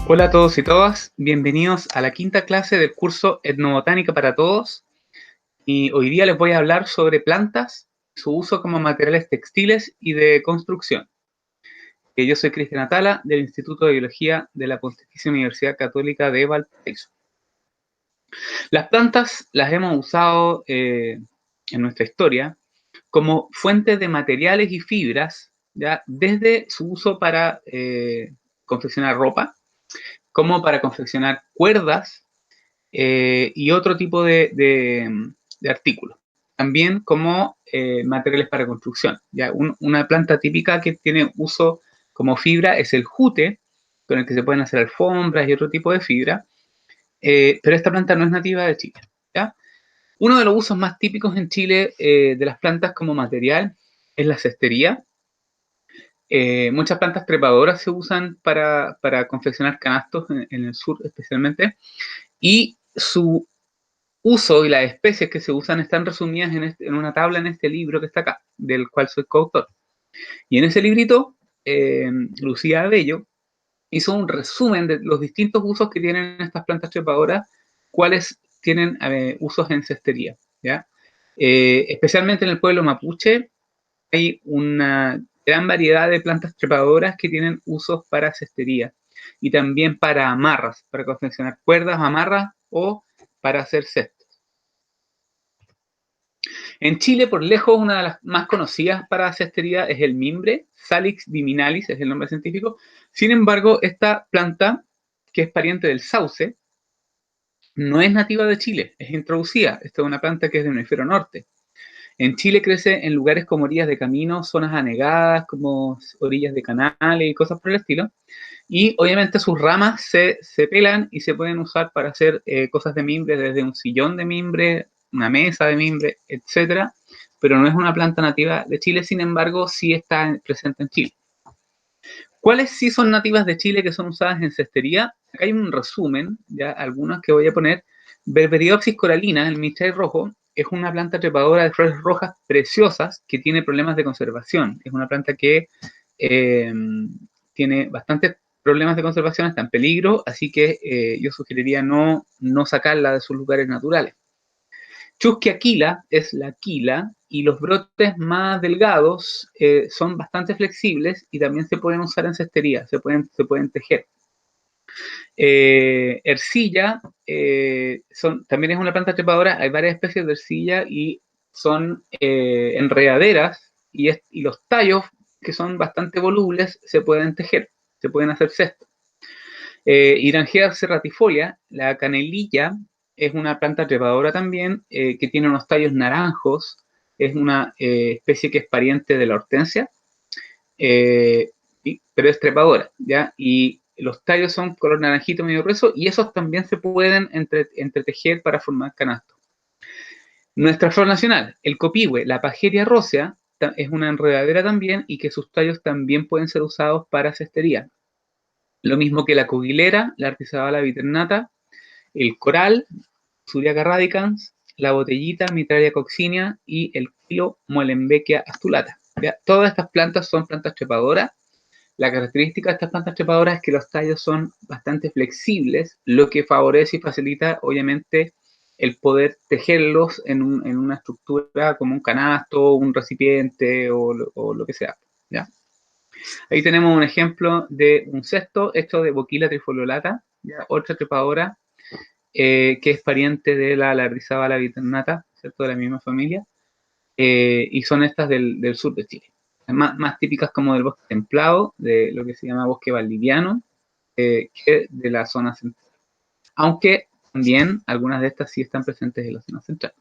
Hola a todos y todas, bienvenidos a la quinta clase del curso Etnobotánica para Todos. Y hoy día les voy a hablar sobre plantas, su uso como materiales textiles y de construcción. Yo soy Cristian Atala, del Instituto de Biología de la Pontificia Universidad Católica de Valparaíso. Las plantas las hemos usado en nuestra historia como fuente de materiales y fibras, ¿ya? Desde su uso para confeccionar ropa, como para confeccionar cuerdas y otro tipo de artículos. También como materiales para construcción. ¿Ya? Una planta típica que tiene uso como fibra es el jute, con el que se pueden hacer alfombras y otro tipo de fibra, pero esta planta no es nativa de Chile. ¿Ya? Uno de los usos más típicos en Chile de las plantas como material es la cestería. Muchas plantas trepadoras se usan para confeccionar canastos en el sur especialmente, y su uso y las especies que se usan están resumidas en una tabla en este libro que está acá, del cual soy coautor. Y en ese librito, Lucía Abello hizo un resumen de los distintos usos que tienen estas plantas trepadoras, cuáles tienen usos en cestería, ¿ya? Especialmente en el pueblo mapuche hay una gran variedad de plantas trepadoras que tienen usos para cestería y también para amarras, para confeccionar cuerdas, amarras o para hacer cestos. En Chile, por lejos, una de las más conocidas para cestería es el mimbre, Salix viminalis es el nombre científico. Sin embargo, esta planta, que es pariente del sauce, no es nativa de Chile, es introducida. Esta es una planta que es del hemisferio norte. En Chile crece en lugares como orillas de caminos, zonas anegadas, como orillas de canales y cosas por el estilo. Y obviamente sus ramas se pelan y se pueden usar para hacer cosas de mimbre, desde un sillón de mimbre, una mesa de mimbre, etcétera. Pero no es una planta nativa de Chile, sin embargo, sí está presente en Chile. ¿Cuáles sí son nativas de Chile que son usadas en cestería? Acá hay un resumen, ya algunas que voy a poner. Berberiopsis coralina, el michai rojo, es una planta trepadora de flores rojas preciosas que tiene problemas de conservación. Es una planta que eh, tiene bastantes problemas de conservación, está en peligro, así que yo sugeriría no sacarla de sus lugares naturales. Chusqueaquila es la quila y los brotes más delgados son bastante flexibles y también se pueden usar en cestería, se pueden tejer. Ercilla también es una planta trepadora, hay varias especies de ercilla y son enredaderas y los tallos, que son bastante volubles, se pueden tejer, se pueden hacer cestos. Hydrangea cerratifolia, la canelilla, es una planta trepadora también, que tiene unos tallos naranjos, es una especie que es pariente de la hortensia, eh, pero es trepadora, ¿ya? Y los tallos son color naranjito medio grueso y esos también se pueden entretejer para formar canastos. Nuestra flor nacional, el copihue, la pageria rósea, es una enredadera también y que sus tallos también pueden ser usados para cestería. Lo mismo que la cogilera, la Artisabala viternata, el coral, Zuriaca radicans, la botellita, Mitralia coccinea y el kilo Molenbeekia astulata. ¿Ya? Todas estas plantas son plantas trepadoras. La característica de estas plantas trepadoras es que los tallos son bastante flexibles, lo que favorece y facilita, obviamente, el poder tejerlos en una estructura como un canasto, un recipiente o lo que sea. ¿Ya? Ahí tenemos un ejemplo de un cesto hecho de Boquila trifoliolata, ¿ya? Otra trepadora que es pariente de la Lardizábala viternata, ¿cierto? De la misma familia, y son estas del sur de Chile. Más típicas como del bosque templado, de lo que se llama bosque valdiviano, que de la zona central. Aunque también algunas de estas sí están presentes en la zona central.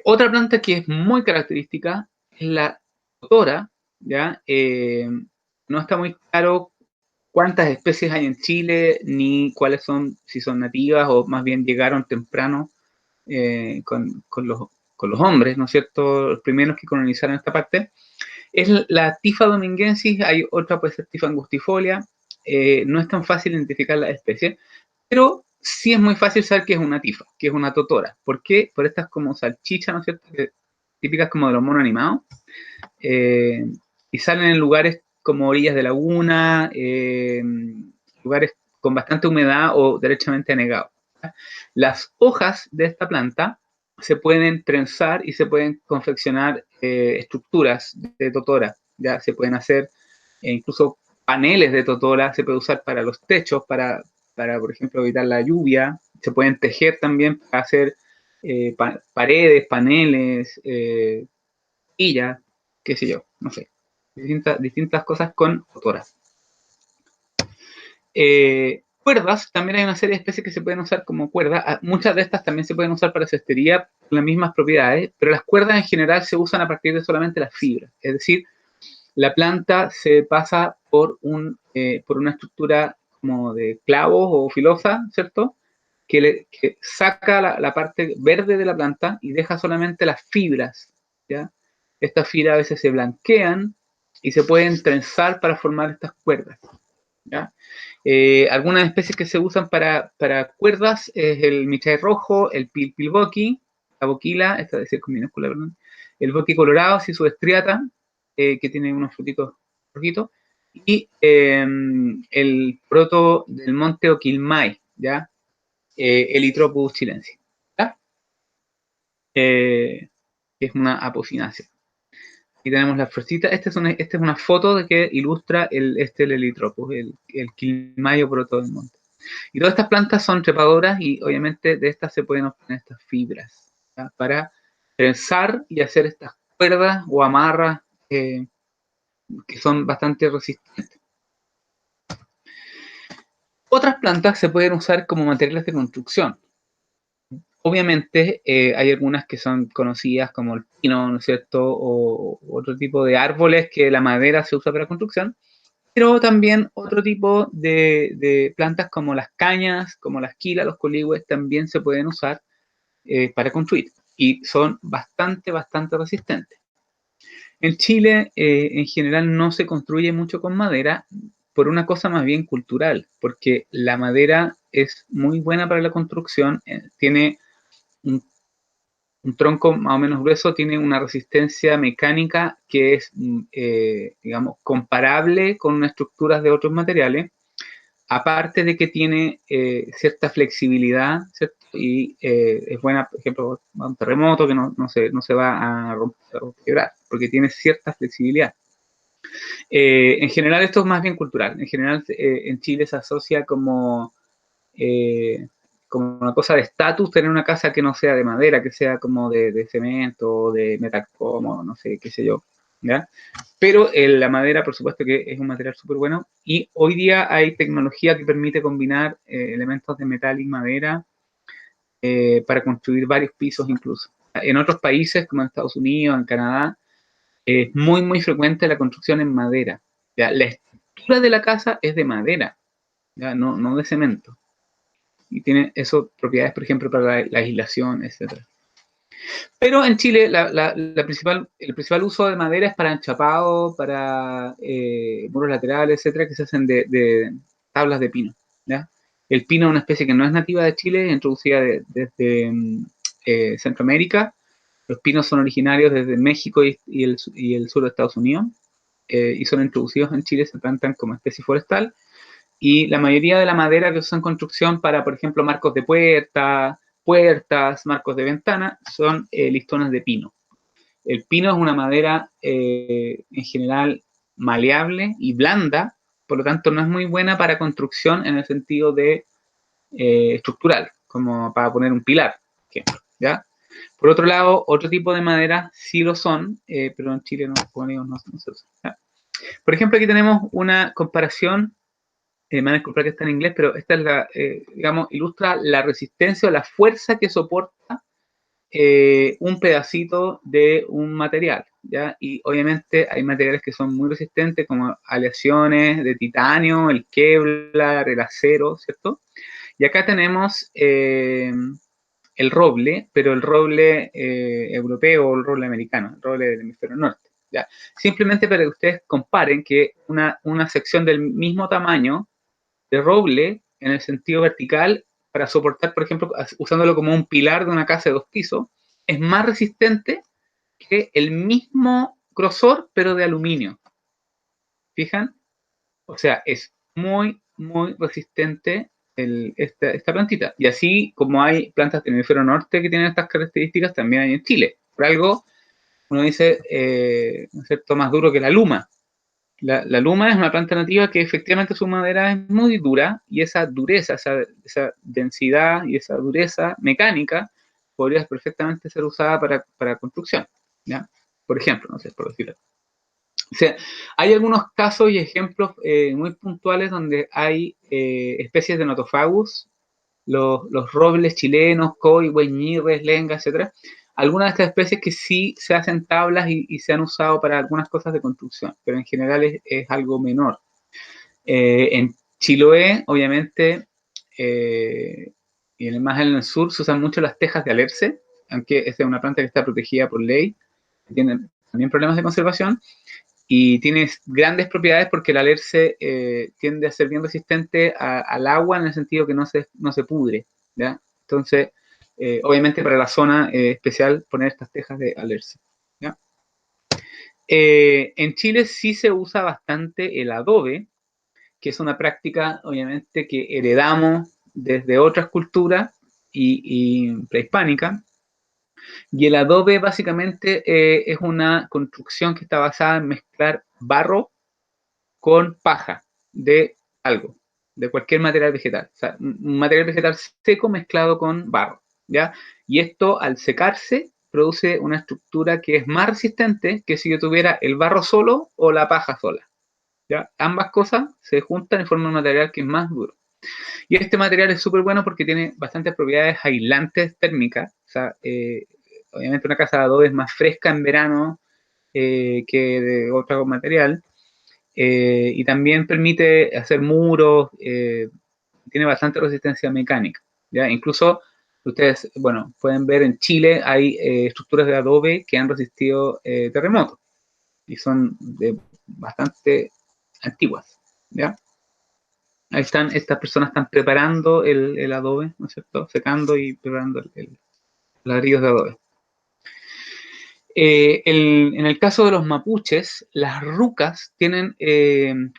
Otra planta que es muy característica es la totora, ¿ya? No está muy claro cuántas especies hay en Chile, ni cuáles son, si son nativas o más bien llegaron temprano con los hombres, ¿no es cierto? Los primeros que colonizaron esta parte. Es la Tifa dominguensis, hay otra, puede ser Tifa angustifolia. No es tan fácil identificar la especie, pero sí es muy fácil saber que es una tifa, que es una totora. ¿Por qué? Por estas como salchichas, ¿no es cierto? Típicas como de los monos animados. Eh, y salen en lugares como orillas de laguna, lugares con bastante humedad o derechamente anegados. Las hojas de esta planta se pueden trenzar y se pueden confeccionar estructuras de totora. Ya se pueden hacer incluso paneles de totora, se puede usar para los techos, para por ejemplo, evitar la lluvia. Se pueden tejer también para hacer paredes, paneles, sillas, qué sé yo, no sé. Distintas cosas con totora. Cuerdas, también hay una serie de especies que se pueden usar como cuerdas. Muchas de estas también se pueden usar para cestería con las mismas propiedades, pero las cuerdas en general se usan a partir de solamente las fibras. Es decir, la planta se pasa por una estructura como de clavos o filosa, ¿cierto? Que saca la parte verde de la planta y deja solamente las fibras, ¿ya? Estas fibras a veces se blanquean y se pueden trenzar para formar estas cuerdas, ¿ya? Algunas especies que se usan para cuerdas es el michay rojo, el pilboqui, la boquila, esta debe ser con minúscula, perdón, el boqui colorado, su estriata, que tiene unos frutitos rojitos, y el proto del monte Oquilmay, ¿ya? Elytropus chilensis, ¿ya? Que es una apocinácea. Y tenemos la florcita. Esta es una foto de que ilustra el Elytropus, el Quilmayo proto del monte. Y todas estas plantas son trepadoras y obviamente de estas se pueden obtener estas fibras, ¿ya? Para trenzar y hacer estas cuerdas o amarras que son bastante resistentes. Otras plantas se pueden usar como materiales de construcción. Obviamente hay algunas que son conocidas como el pino, ¿no es cierto? O otro tipo de árboles que la madera se usa para construcción, pero también otro tipo de plantas como las cañas, como las quilas, los coligües, también se pueden usar para construir y son bastante resistentes. En Chile, en general, no se construye mucho con madera por una cosa más bien cultural, porque la madera es muy buena para la construcción, tiene un, un tronco más o menos grueso, tiene una resistencia mecánica que es, digamos, comparable con estructuras de otros materiales, aparte de que tiene cierta flexibilidad, ¿cierto? Y es buena, por ejemplo, a un terremoto que no se va a romper, quebrar, porque tiene cierta flexibilidad. En general esto es más bien cultural. En general en Chile se asocia como una cosa de estatus tener una casa que no sea de madera, que sea como de cemento, de metal cómodo, no sé, qué sé yo, ¿ya? Pero la madera, por supuesto que es un material súper bueno y hoy día hay tecnología que permite combinar elementos de metal y madera para construir varios pisos incluso. En otros países, como en Estados Unidos, en Canadá, es muy frecuente la construcción en madera. ¿Ya? La estructura de la casa es de madera, ¿ya? No de cemento. Y tiene eso propiedades, por ejemplo, para la aislación, etc. Pero en Chile el principal uso de madera es para enchapado, para muros laterales, etcétera, que se hacen de tablas de pino, ¿ya? El pino es una especie que no es nativa de Chile, es introducida desde Centroamérica. Los pinos son originarios desde México y el sur de Estados Unidos, y son introducidos en Chile, se plantan como especie forestal. Y la mayoría de la madera que usan en construcción para, por ejemplo, marcos de puertas, marcos de ventana, son listones de pino. El pino es una madera en general maleable y blanda, por lo tanto no es muy buena para construcción en el sentido de estructural, como para poner un pilar, por ejemplo, ¿ya? Por otro lado, otro tipo de madera sí lo son, pero en Chile no se usa, ¿ya? Por ejemplo, aquí tenemos una comparación, me van a disculpar que está en inglés, pero esta es digamos, ilustra la resistencia o la fuerza que soporta un pedacito de un material, ¿ya? Y obviamente hay materiales que son muy resistentes, como aleaciones de titanio, el Kevlar, el acero, ¿cierto? Y acá tenemos el roble, pero el roble europeo o el roble americano, el roble del hemisferio norte, ¿ya? Simplemente para que ustedes comparen que una sección del mismo tamaño de roble en el sentido vertical para soportar, por ejemplo, usándolo como un pilar de una casa de 2 pisos, es más resistente que el mismo grosor, pero de aluminio. ¿Fijan? O sea, es muy, muy resistente esta plantita. Y así como hay plantas del hemisferio norte que tienen estas características, también hay en Chile. Por algo, uno dice, ¿no es cierto?, más duro que la luma. La luma es una planta nativa que efectivamente su madera es muy dura y esa dureza, esa densidad y esa dureza mecánica podría perfectamente ser usada para construcción, ¿ya? Por ejemplo, no sé, por decirlo. O sea, hay algunos casos y ejemplos muy puntuales donde hay especies de Nothofagus, los robles chilenos, coihue, ñirres, lenga, etcétera. Algunas de estas especies que sí se hacen tablas y se han usado para algunas cosas de construcción, pero en general es algo menor. En Chiloé, obviamente, y más en el sur, se usan mucho las tejas de alerce, aunque esta es una planta que está protegida por ley, que tiene también problemas de conservación, y tiene grandes propiedades porque el alerce tiende a ser bien resistente al agua en el sentido que no se pudre, ¿ya? Entonces, obviamente para la zona especial poner estas tejas de alerce, ¿ya? En Chile sí se usa bastante el adobe, que es una práctica obviamente que heredamos desde otras culturas y prehispánicas. Y el adobe básicamente es una construcción que está basada en mezclar barro con paja de algo, de cualquier material vegetal. O sea, un material vegetal seco mezclado con barro, ¿ya? Y esto, al secarse, produce una estructura que es más resistente que si yo tuviera el barro solo o la paja sola, ¿ya? Ambas cosas se juntan y forman un material que es más duro. Y este material es súper bueno porque tiene bastantes propiedades aislantes térmicas. O sea, obviamente una casa de adobe es más fresca en verano que de otro material. Y también permite hacer muros, tiene bastante resistencia mecánica, ¿ya? Incluso ustedes, bueno, pueden ver en Chile hay estructuras de adobe que han resistido terremotos y son bastante antiguas, ¿ya? Ahí están, estas personas están preparando el adobe, ¿no es cierto? Secando y preparando los ladrillos de adobe. En el caso de los mapuches, las rucas tienen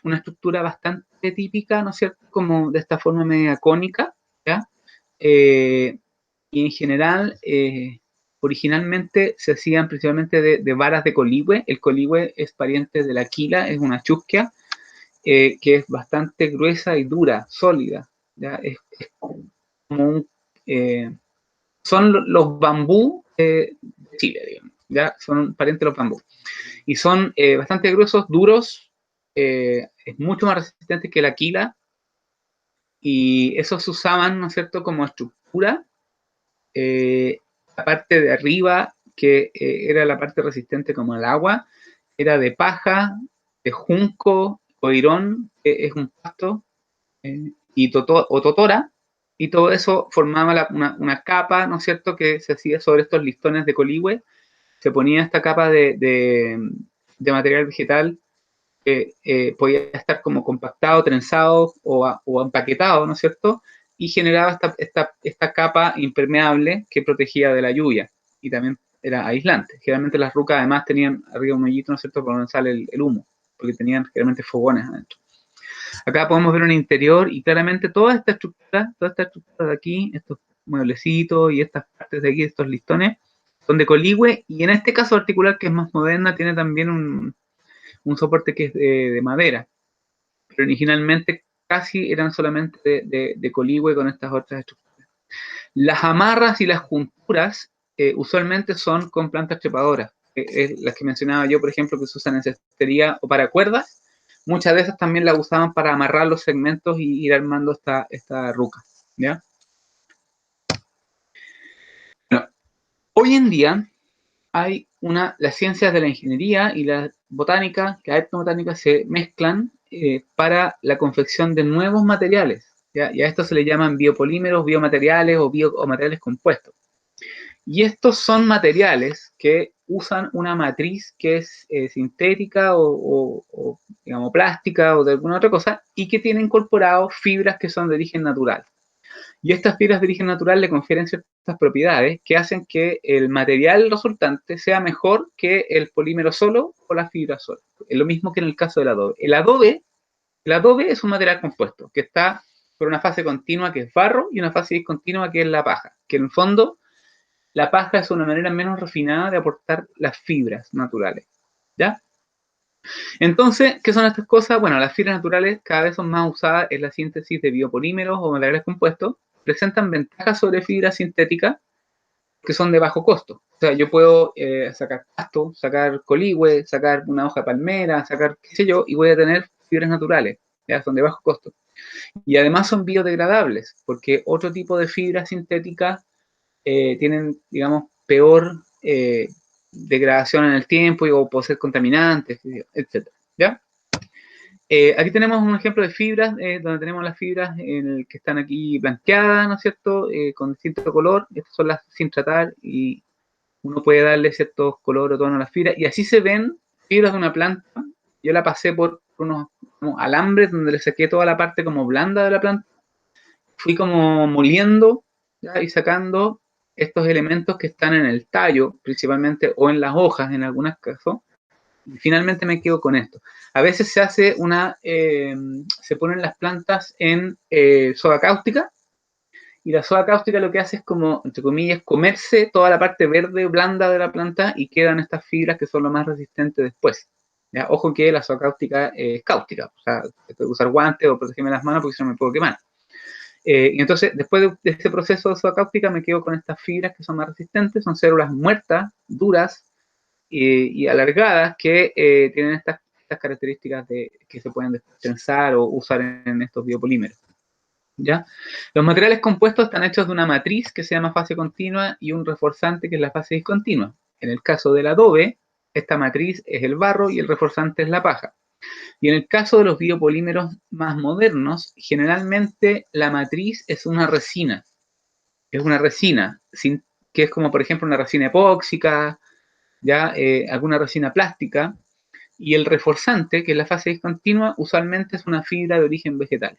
una estructura bastante típica, ¿no es cierto? Como de esta forma media cónica, ¿ya? Y en general, originalmente se hacían principalmente de varas de coligüe. El coligüe es pariente de la quila, es una chusquia, que es bastante gruesa y dura, sólida, ¿ya? Es como un... son los bambú de Chile, digamos, ¿ya? Son parientes de los bambú. Y son bastante gruesos, duros, es mucho más resistente que la quila, y esos se usaban, ¿no es cierto?, como estructura. La parte de arriba, que era la parte resistente como el agua, era de paja, de junco, coirón, que es un pasto, o totora, y todo eso formaba una capa, ¿no es cierto?, que se hacía sobre estos listones de coligüe. Se ponía esta capa de material vegetal que podía estar como compactado, trenzado o empaquetado, ¿no es cierto? Y generaba esta capa impermeable que protegía de la lluvia y también era aislante. Generalmente las rucas además tenían arriba un hoyito, ¿no es cierto?, por donde sale el humo, porque tenían generalmente fogones adentro. Acá podemos ver un interior y claramente toda esta estructura de aquí, estos mueblecitos y estas partes de aquí, estos listones, son de coligüe, y en este caso particular, que es más moderna, tiene también un soporte que es de madera, pero originalmente casi eran solamente de coligüe con estas otras estructuras. Las amarras y las junturas usualmente son con plantas trepadoras, las que mencionaba yo, por ejemplo, que se usan en cestería o para cuerdas. Muchas de esas también las usaban para amarrar los segmentos y ir armando esta ruca, ¿ya? Bueno, hoy en día hay las ciencias de la ingeniería y la botánica, la etnobotánica, se mezclan para la confección de nuevos materiales, ¿ya? Y a esto se le llaman biopolímeros, biomateriales o materiales compuestos. Y estos son materiales que usan una matriz que es sintética o, digamos, plástica o de alguna otra cosa, y que tiene incorporado fibras que son de origen natural. Y estas fibras de origen natural le confieren ciertas propiedades que hacen que el material resultante sea mejor que el polímero solo o la fibra sola. Es lo mismo que en el caso del adobe. El adobe es un material compuesto que está por una fase continua que es barro y una fase discontinua que es la paja. Que en el fondo la paja es una manera menos refinada de aportar las fibras naturales. ¿Ya? Entonces, ¿qué son estas cosas? Bueno, las fibras naturales cada vez son más usadas en la síntesis de biopolímeros o materiales compuestos. Presentan ventajas sobre fibras sintéticas que son de bajo costo. O sea, yo puedo sacar pasto, sacar coligüe, sacar una hoja de palmera, sacar qué sé yo, y voy a tener fibras naturales, ya son de bajo costo. Y además son biodegradables, porque otro tipo de fibras sintéticas tienen, digamos, peor degradación en el tiempo o puede ser contaminantes, etc. ¿Ya? Aquí tenemos un ejemplo de fibras, donde tenemos las fibras que están aquí blanqueadas, ¿no es cierto?, con distinto color. Estas son las sin tratar y uno puede darle ciertos color o tono a las fibras. Y así se ven fibras de una planta. Yo la pasé por unos alambres donde le saqué toda la parte como blanda de la planta. Fui como moliendo, ¿ya?, y sacando estos elementos que están en el tallo, principalmente, o en las hojas en algunos casos. Y finalmente me quedo con esto. A veces se hace se ponen las plantas en soda cáustica, y la soda cáustica lo que hace es como, entre comillas, comerse toda la parte verde blanda de la planta y quedan estas fibras que son lo más resistentes después. ¿Ya? Ojo que la soda cáustica es cáustica, o sea, tengo que usar guantes o protegerme las manos porque si no me puedo quemar. Y entonces, después de este proceso de soda cáustica, me quedo con estas fibras que son más resistentes, son células muertas, duras, y alargadas que tienen estas características que se pueden tensar o usar en estos biopolímeros. ¿Ya? Los materiales compuestos están hechos de una matriz que se llama fase continua y un reforzante que es la fase discontinua. En el caso del adobe, esta matriz es el barro y el reforzante es la paja. Y en el caso de los biopolímeros más modernos, generalmente la matriz es una resina. Es una resina, que es como por ejemplo una resina epóxica, ya alguna resina plástica, y el reforzante, que es la fase discontinua, usualmente es una fibra de origen vegetal.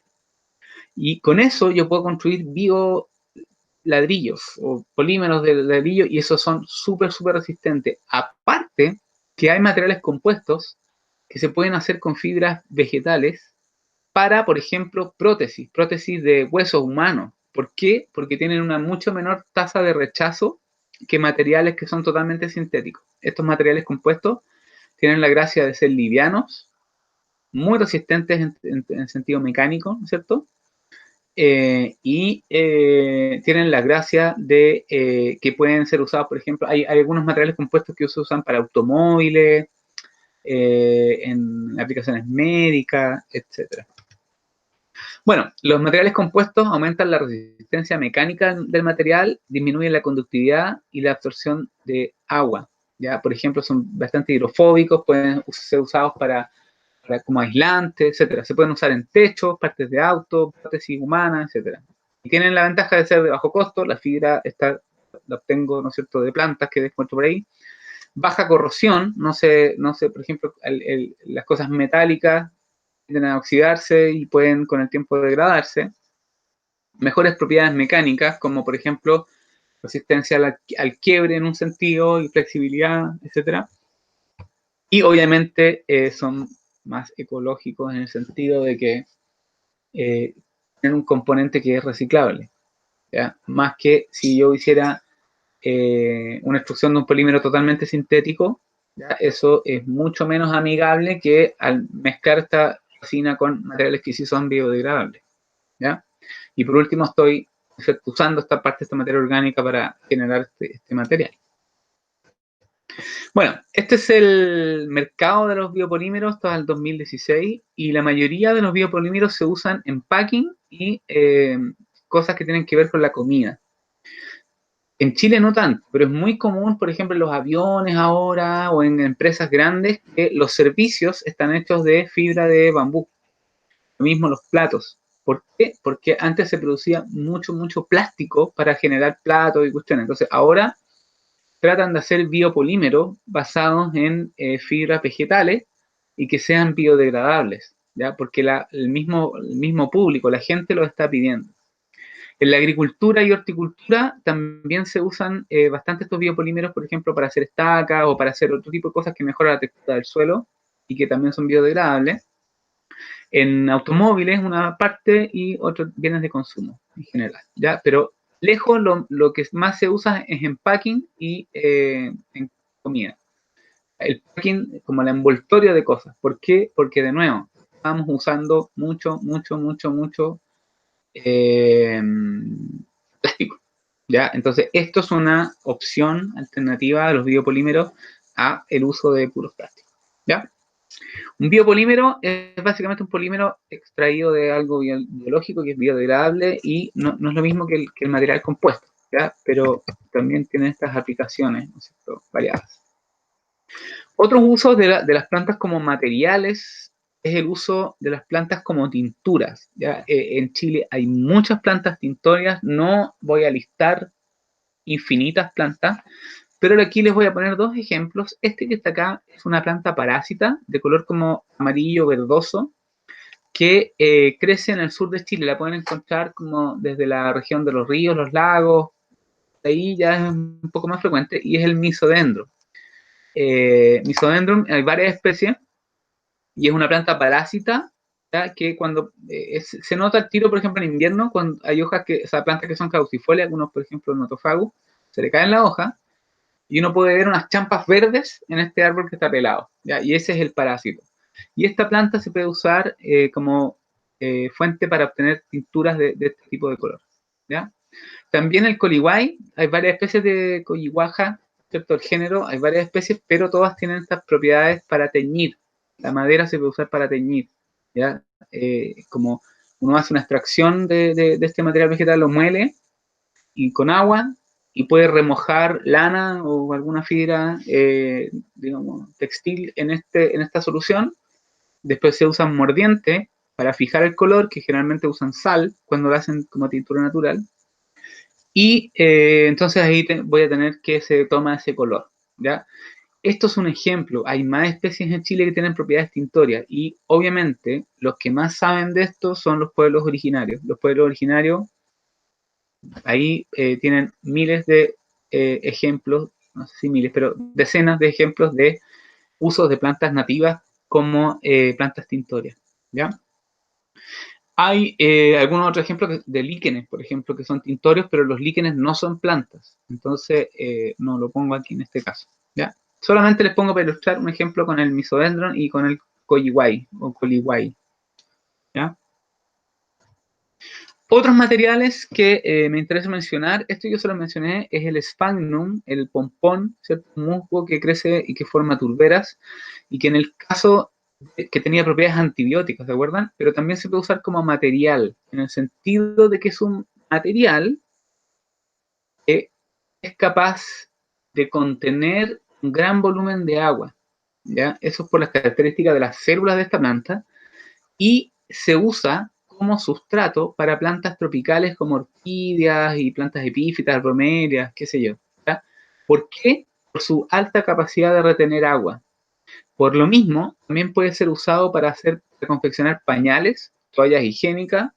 Y con eso yo puedo construir bioladrillos o polímeros de ladrillo, y esos son súper resistentes. Aparte que hay materiales compuestos que se pueden hacer con fibras vegetales para, por ejemplo, prótesis de huesos humanos. ¿Por qué? Porque tienen una mucho menor tasa de rechazo que materiales que son totalmente sintéticos. Estos materiales compuestos tienen la gracia de ser livianos, muy resistentes en sentido mecánico, ¿no es cierto? Tienen la gracia de que pueden ser usados, por ejemplo, hay algunos materiales compuestos que se usan para automóviles, en aplicaciones médicas, etc. Bueno, los materiales compuestos aumentan la resistencia mecánica del material, disminuyen la conductividad y la absorción de agua. ¿Ya? Por ejemplo, son bastante hidrofóbicos, pueden ser usados como aislantes, etcétera. Se pueden usar en techos, partes de autos, prótesis humanas, etcétera. Y tienen la ventaja de ser de bajo costo, la fibra la obtengo, ¿no es cierto?, de plantas que encuentro por ahí. Baja corrosión, no sé, por ejemplo, las cosas metálicas tienden a oxidarse y pueden con el tiempo degradarse. Mejores propiedades mecánicas, como por ejemplo resistencia al quiebre en un sentido y flexibilidad, etcétera. Y obviamente son más ecológicos en el sentido de que tienen un componente que es reciclable, ¿ya? Más que si yo hiciera una extrusión de un polímero totalmente sintético, ¿ya? Eso es mucho menos amigable que al mezclar esta resina con materiales que sí son biodegradables, ¿ya? Y por último estoy usando esta materia orgánica para generar este material. Bueno, este es el mercado de los biopolímeros hasta el 2016, y la mayoría de los biopolímeros se usan en packing y cosas que tienen que ver con la comida. En Chile no tanto, pero es muy común, por ejemplo, en los aviones ahora o en empresas grandes, que los servicios están hechos de fibra de bambú. Lo mismo los platos. ¿Por qué? Porque antes se producía mucho plástico para generar platos y cuestiones. Entonces ahora tratan de hacer biopolímeros basados en fibras vegetales y que sean biodegradables, ¿ya? Porque el mismo público, la gente lo está pidiendo. En la agricultura y horticultura también se usan bastante estos biopolímeros, por ejemplo, para hacer estacas o para hacer otro tipo de cosas que mejoran la textura del suelo y que también son biodegradables. En automóviles una parte y otros bienes de consumo en general, ¿ya? Pero lejos lo que más se usa es en packing y en comida. El packing como el envoltorio de cosas. ¿Por qué? Porque de nuevo, estamos usando mucho eh, plástico, ¿ya? Entonces, esto es una opción alternativa a los biopolímeros a el uso de puros plásticos, ¿ya? Un biopolímero es básicamente un polímero extraído de algo biológico que es biodegradable y no es lo mismo que el material compuesto, ¿ya? Pero también tiene estas aplicaciones, ¿no es cierto?, variadas. Otros usos de las plantas como materiales es el uso de las plantas como tinturas, ¿ya? En Chile hay muchas plantas tintorias, no voy a listar infinitas plantas, pero aquí les voy a poner dos ejemplos. Este que está acá es una planta parásita de color como amarillo verdoso que crece en el sur de Chile. La pueden encontrar como desde la región de los ríos, los lagos, de ahí ya es un poco más frecuente y es el Misodendron. Misodendron, hay varias especies y es una planta parásita, ¿ya? Que cuando se nota el tiro, por ejemplo, en invierno, cuando hay hojas que, o sea, plantas que son caducifolias, algunos, por ejemplo, notofagus, se le caen la hoja y uno puede ver unas champas verdes en este árbol que está pelado, ¿ya? Y ese es el parásito. Y esta planta se puede usar como fuente para obtener tinturas de este tipo de color, ¿ya? También el coliguay, hay varias especies de coliguaja, ¿cierto? El género, hay varias especies, pero todas tienen estas propiedades para teñir. La madera se puede usar para teñir, ¿ya? Como uno hace una extracción de este material vegetal, lo muele y con agua y puede remojar lana o alguna fibra, digamos, textil en esta solución. Después se usan mordientes para fijar el color, que generalmente usan sal cuando lo hacen como tintura natural. Y entonces ahí voy a tener que se toma ese color, ¿ya? Esto es un ejemplo. Hay más especies en Chile que tienen propiedades tintorias y obviamente los que más saben de esto son los pueblos originarios. Los pueblos originarios ahí tienen miles de ejemplos, no sé si miles, pero decenas de ejemplos de usos de plantas nativas como plantas tintorias, ¿ya? Hay algunos otros ejemplos de líquenes, por ejemplo, que son tintorios, pero los líquenes no son plantas. Entonces, no lo pongo aquí en este caso, ¿ya? Solamente les pongo para ilustrar un ejemplo con el Misodendron y con el Coliguay o Coliguay, ¿ya? Otros materiales que me interesa mencionar, esto yo se lo mencioné, es el Sphagnum, el pompón, ¿cierto? Un musgo que crece y que forma turberas, y que en el caso que tenía propiedades antibióticas, ¿se acuerdan? Pero también se puede usar como material, en el sentido de que es un material que es capaz de contener un gran volumen de agua, ¿ya? Eso es por las características de las células de esta planta, y se usa como sustrato para plantas tropicales como orquídeas y plantas epífitas, bromelias, qué sé yo, ¿ya? ¿Por qué? Por su alta capacidad de retener agua. Por lo mismo, también puede ser usado para para confeccionar pañales, toallas higiénicas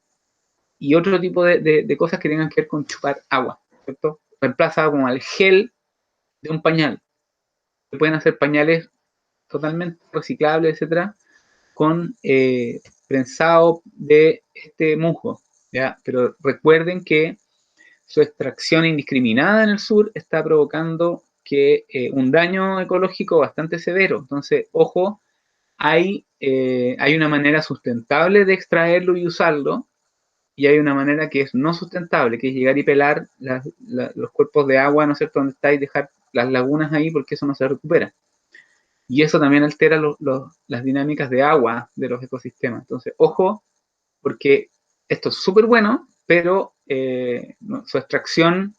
y otro tipo de cosas que tengan que ver con chupar agua, ¿cierto? Reemplaza como el gel de un pañal. Se pueden hacer pañales totalmente reciclables, etcétera, con prensado de este musgo, ¿ya? Pero recuerden que su extracción indiscriminada en el sur está provocando que un daño ecológico bastante severo. Entonces, ojo, hay una manera sustentable de extraerlo y usarlo, y hay una manera que es no sustentable, que es llegar y pelar los cuerpos de agua, ¿no es cierto?, donde está y dejar las lagunas ahí porque eso no se recupera. Y eso también altera las dinámicas de agua de los ecosistemas. Entonces, ojo, porque esto es súper bueno, pero su extracción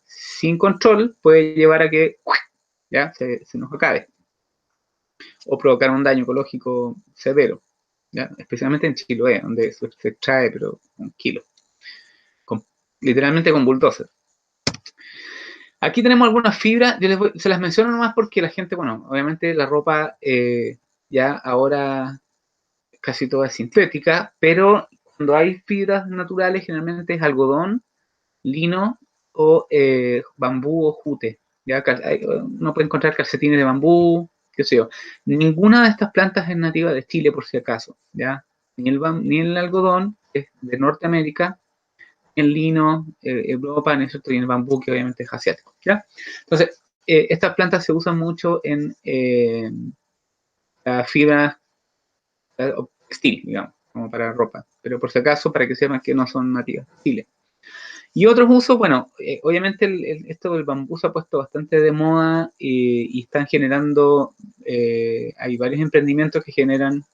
sin control puede llevar a que ya se nos acabe o provocar un daño ecológico severo, ¿ya? Especialmente en Chiloé, donde se extrae, pero un kilo, con, literalmente con bulldozer. Aquí tenemos algunas fibras, se las menciono nomás porque la gente, bueno, obviamente la ropa ya ahora casi toda es sintética, pero cuando hay fibras naturales, generalmente es algodón, lino o bambú o jute. ¿Ya? Uno puede encontrar calcetines de bambú, qué sé yo. Ninguna de estas plantas es nativa de Chile, por si acaso. ¿Ya? Ni el algodón, que es de Norteamérica, ni el lino, Europa, ni el bambú, que obviamente es asiático. ¿Ya? Entonces, estas plantas se usan mucho en la fibra textil, digamos, como para ropa. Pero por si acaso, para que sepan que no son nativas de Chile. Y otros usos, bueno, obviamente esto del bambú se ha puesto bastante de moda y están generando, hay varios emprendimientos que generan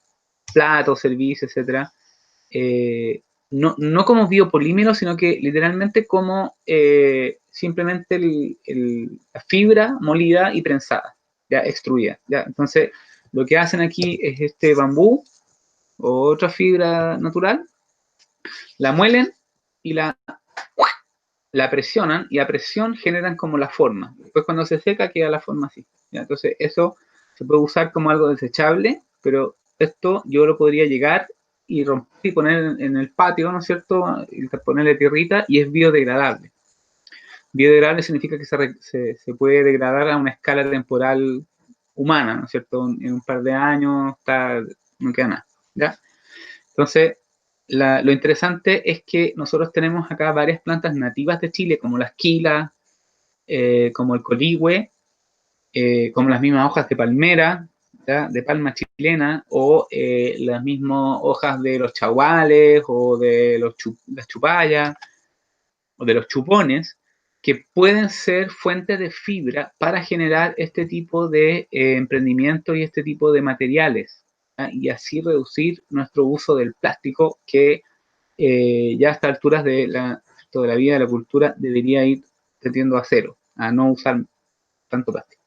platos, servicios, etcétera. No como biopolímero, sino que literalmente como simplemente la fibra molida y prensada, ya extruida. ¿Ya? Entonces, lo que hacen aquí es este bambú o otra fibra natural, la muelen y la presionan y a presión generan como la forma. Después cuando se seca queda la forma así. ¿Ya? Entonces eso se puede usar como algo desechable, pero esto yo lo podría llegar y romper y poner en el patio, ¿no es cierto? Y ponerle tierrita y es biodegradable. Biodegradable significa que se puede degradar a una escala temporal humana, ¿no es cierto? En un par de años no queda nada. ¿Ya? Entonces, lo interesante es que nosotros tenemos acá varias plantas nativas de Chile, como la esquila, como el coligüe, como las mismas hojas de palmera, ¿ya? De palma chilena, o las mismas hojas de los chaguales, o de las chupallas, o de los chupones, que pueden ser fuentes de fibra para generar este tipo de emprendimiento y este tipo de materiales, ¿ya? Y así reducir nuestro uso del plástico que ya a estas alturas de la vida de la cultura debería ir tendiendo a cero, a no usar tanto plástico.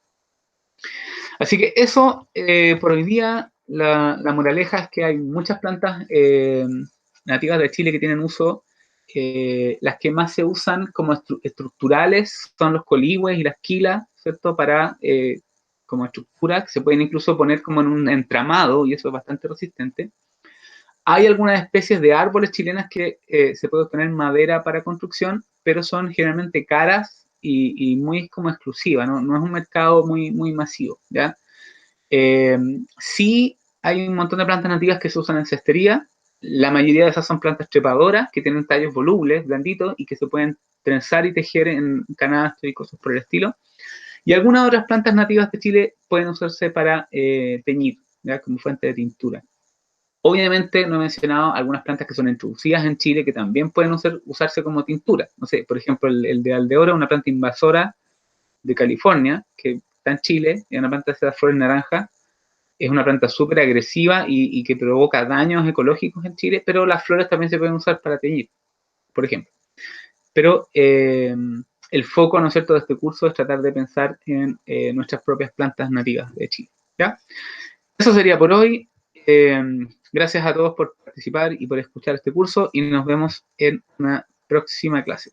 Así que eso, por hoy día, la moraleja es que hay muchas plantas nativas de Chile que tienen uso. Las que más se usan como estructurales son los coligües y las quilas, ¿cierto? Para como estructura, que se pueden incluso poner como en un entramado, y eso es bastante resistente. Hay algunas especies de árboles chilenas que se puede obtener madera para construcción, pero son generalmente caras y muy como exclusivas, ¿no? No es un mercado muy masivo, ¿ya? Sí hay un montón de plantas nativas que se usan en cestería. La mayoría de esas son plantas trepadoras que tienen tallos volubles, blanditos, y que se pueden trenzar y tejer en canastos y cosas por el estilo. Y algunas otras plantas nativas de Chile pueden usarse para teñir, ¿ya? Como fuente de tintura. Obviamente no he mencionado algunas plantas que son introducidas en Chile que también pueden usarse como tintura. No sé, por ejemplo, el de aldeoro, una planta invasora de California, que está en Chile, es una planta de esas flores naranjas, es una planta súper agresiva y que provoca daños ecológicos en Chile, pero las flores también se pueden usar para teñir, por ejemplo. Pero el foco, ¿no es cierto?, de este curso es tratar de pensar en nuestras propias plantas nativas de Chile. ¿Ya? Eso sería por hoy. Gracias a todos por participar y por escuchar este curso y nos vemos en una próxima clase.